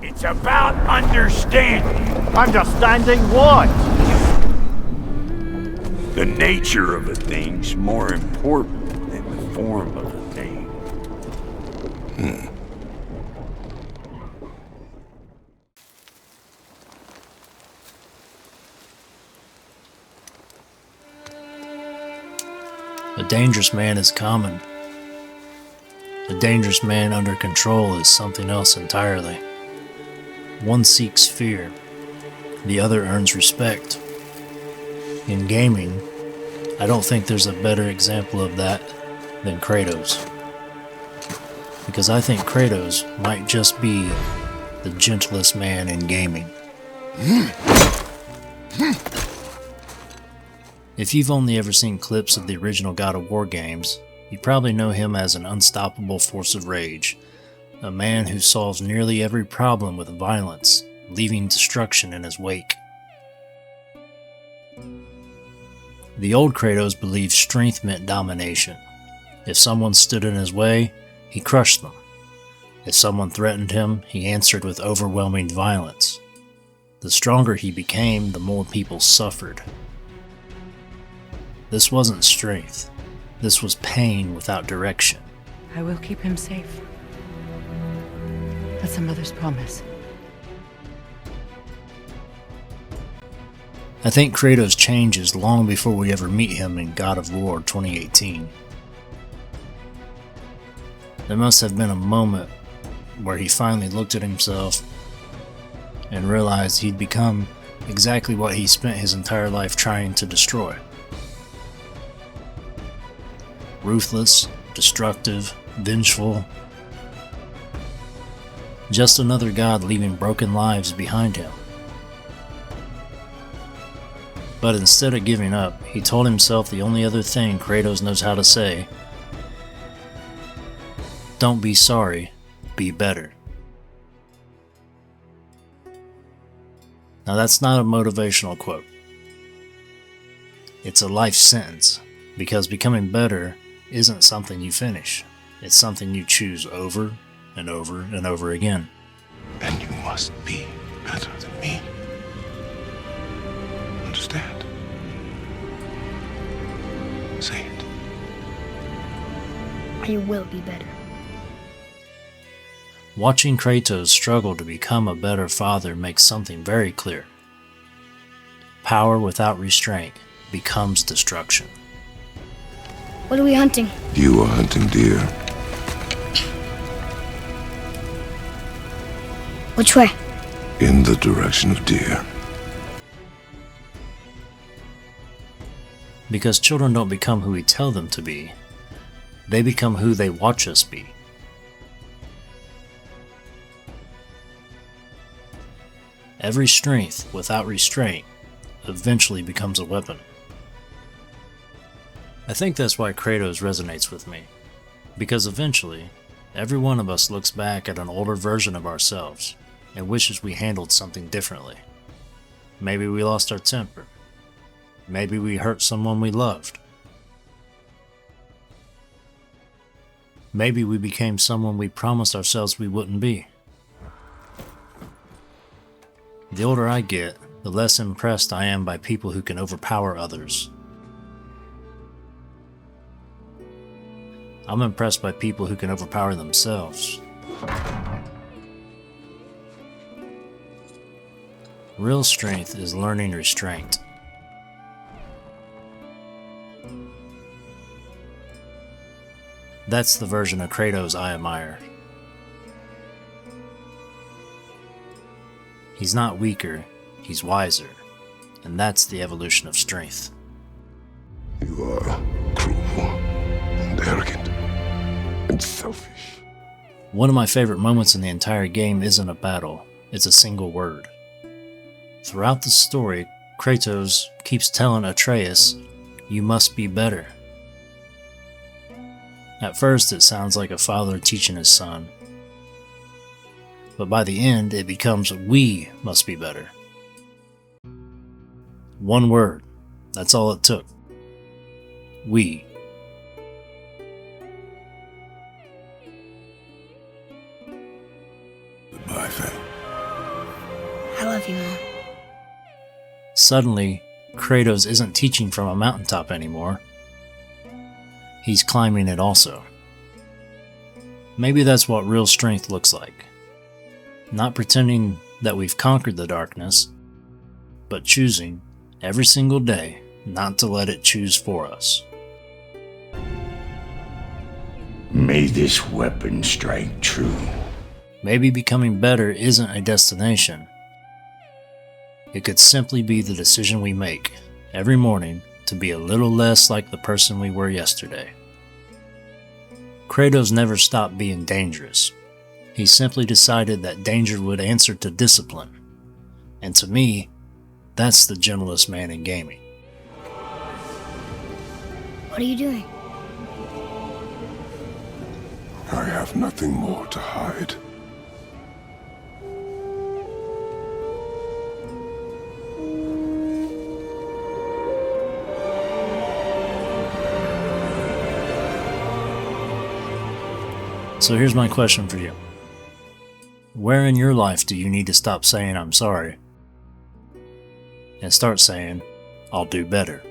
It's about understanding. Understanding what? The nature of a thing's more important than the form of a thing. A dangerous man is common. A dangerous man under control is something else entirely. One seeks fear, the other earns respect. In gaming, I don't think there's a better example of that than Kratos. Because I think Kratos might just be the gentlest man in gaming. If you've only ever seen clips of the original God of War games, you probably know him as an unstoppable force of rage, a man who solves nearly every problem with violence, leaving destruction in his wake. The old Kratos believed strength meant domination. If someone stood in his way, he crushed them. If someone threatened him, he answered with overwhelming violence. The stronger he became, the more people suffered. This wasn't strength. This was pain without direction. I will keep him safe. That's a mother's promise. I think Kratos changes long before we ever meet him in God of War 2018. There must have been a moment where he finally looked at himself and realized he'd become exactly what he spent his entire life trying to destroy. Ruthless, destructive, vengeful. Just another god leaving broken lives behind him. But instead of giving up, he told himself the only other thing Kratos knows how to say: don't be sorry, be better. Now that's not a motivational quote. It's a life sentence, because becoming better isn't something you finish. It's something you choose over and over and over again. And you must be better than me. Understand? Say it. I will be better. Watching Kratos struggle to become a better father makes something very clear. Power without restraint becomes destruction. What are we hunting? You are hunting deer. Which way? In the direction of deer. Because children don't become who we tell them to be. They become who they watch us be. Every strength without restraint eventually becomes a weapon. I think that's why Kratos resonates with me, because eventually, every one of us looks back at an older version of ourselves and wishes we handled something differently. Maybe we lost our temper. Maybe we hurt someone we loved. Maybe we became someone we promised ourselves we wouldn't be. The older I get, the less impressed I am by people who can overpower others. I'm impressed by people who can overpower themselves. Real strength is learning restraint. That's the version of Kratos I admire. He's not weaker, he's wiser, and that's the evolution of strength. You are cruel and arrogant and selfish. One of my favorite moments in the entire game isn't a battle, it's a single word. Throughout the story, Kratos keeps telling Atreus, "You must be better." At first it sounds like a father teaching his son, but by the end it becomes "we must be better." One word, that's all it took. We. Goodbye, Faye. with you, Mom. Suddenly, Kratos isn't teaching from a mountaintop anymore. He's climbing it also. Maybe that's what real strength looks like. Not pretending that we've conquered the darkness, but choosing, every single day, not to let it choose for us. May this weapon strike true. Maybe becoming better isn't a destination. It could simply be the decision we make every morning to be a little less like the person we were yesterday. Kratos never stopped being dangerous. He simply decided that danger would answer to discipline. And to me, that's the gentlest man in gaming. What are you doing? I have nothing more to hide. So here's my question for you. Where in your life do you need to stop saying I'm sorry and start saying I'll do better?